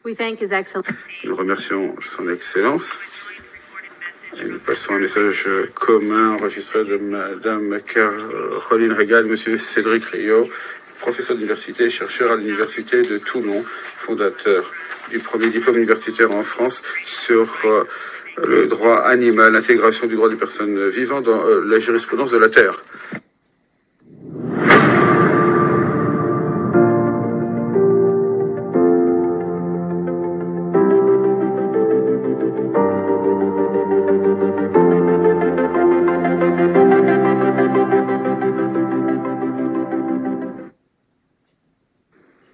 We thank His Excellency. Nous remercions Son Excellence. Et nous passons un message commun enregistré de Madame Caroline Régal, Monsieur Cédric Rio, professeur d'université et chercheur à l'Université de Toulon, fondateur du premier diplôme universitaire en France sur le droit animal, l'intégration du droit des personnes vivantes dans la jurisprudence de la Terre.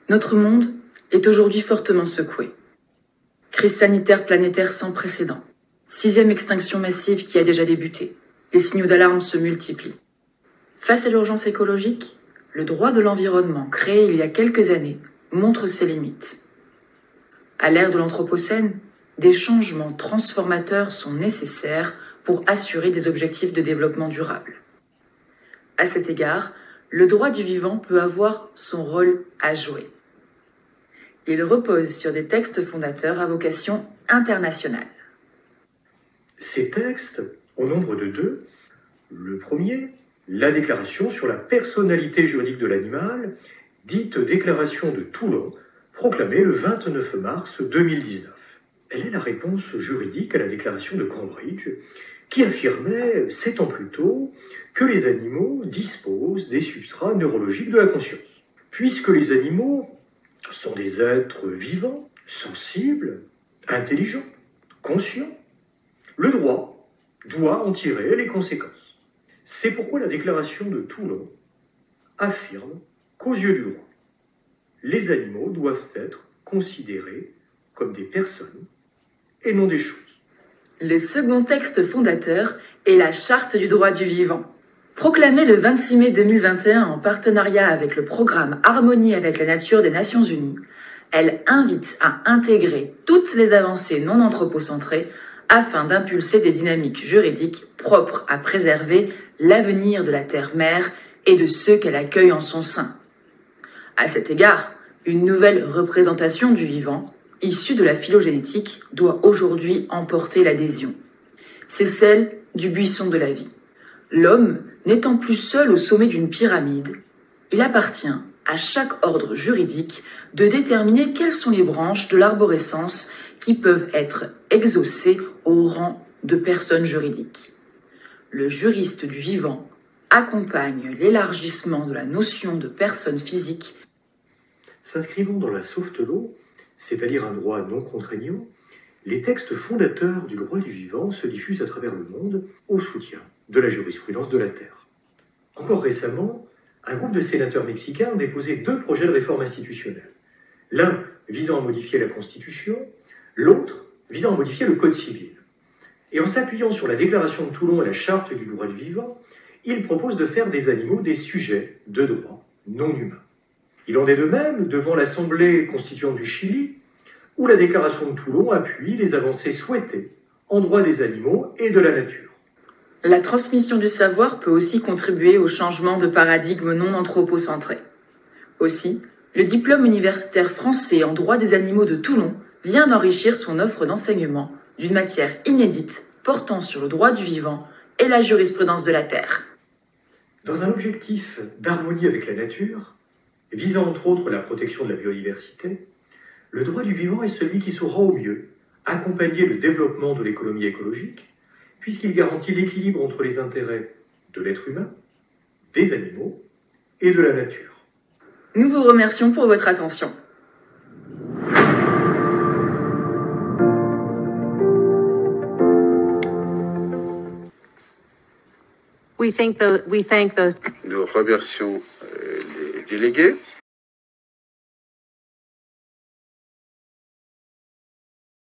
Notre monde est aujourd'hui fortement secoué. Crise sanitaire planétaire sans précédent. 6e extinction massive qui a déjà débuté. Les signaux d'alarme se multiplient. Face à l'urgence écologique, le droit de l'environnement, créé il y a quelques années, montre ses limites. À l'ère de l'Anthropocène, des changements transformateurs sont nécessaires pour assurer des objectifs de développement durable. À cet égard, le droit du vivant peut avoir son rôle à jouer. Il repose sur des textes fondateurs à vocation internationale. Ces textes, au nombre de 2, le premier, la Déclaration sur la personnalité juridique de l'animal, dite Déclaration de Toulon, proclamée le 29 mars 2019. Elle est la réponse juridique à la Déclaration de Cambridge, qui affirmait, 7 ans plus tôt, que les animaux disposent des substrats neurologiques de la conscience. Puisque les animaux sont des êtres vivants, sensibles, intelligents, conscients, le droit doit en tirer les conséquences. C'est pourquoi la Déclaration de Toulon affirme qu'aux yeux du droit, les animaux doivent être considérés comme des personnes et non des choses. Le second texte fondateur est la Charte du droit du vivant. Proclamée le 26 mai 2021 en partenariat avec le programme Harmonie avec la nature des Nations Unies, elle invite à intégrer toutes les avancées non anthropocentrées afin d'impulser des dynamiques juridiques propres à préserver l'avenir de la Terre-Mère et de ceux qu'elle accueille en son sein. À cet égard, une nouvelle représentation du vivant, issue de la phylogénétique, doit aujourd'hui emporter l'adhésion. C'est celle du buisson de la vie. L'homme n'étant plus seul au sommet d'une pyramide, il appartient à chaque ordre juridique de déterminer quelles sont les branches de l'arborescence qui peuvent être exaucées au rang de personnes juridiques. Le juriste du vivant accompagne l'élargissement de la notion de personne physique. S'inscrivant dans la soft law, c'est-à-dire un droit non contraignant, les textes fondateurs du droit du vivant se diffusent à travers le monde au soutien de la jurisprudence de la Terre. Encore récemment, un groupe de sénateurs mexicains a déposé 2 projets de réforme institutionnelle. L'un visant à modifier la Constitution, l'autre visant à modifier le Code civil. Et en s'appuyant sur la Déclaration de Toulon et la Charte du droit du vivant, ils proposent de faire des animaux des sujets de droit non humains. Il en est de même devant l'Assemblée constituante du Chili, où la Déclaration de Toulon appuie les avancées souhaitées en droit des animaux et de la nature. La transmission du savoir peut aussi contribuer au changement de paradigme non anthropocentré. Aussi, le diplôme universitaire français en droit des animaux de Toulon vient d'enrichir son offre d'enseignement d'une matière inédite portant sur le droit du vivant et la jurisprudence de la Terre. Dans un objectif d'harmonie avec la nature, visant entre autres la protection de la biodiversité, le droit du vivant est celui qui saura au mieux accompagner le développement de l'économie écologique, puisqu'il garantit l'équilibre entre les intérêts de l'être humain, des animaux et de la nature. Nous vous remercions pour votre attention. We thank those. Nous remercions les délégués.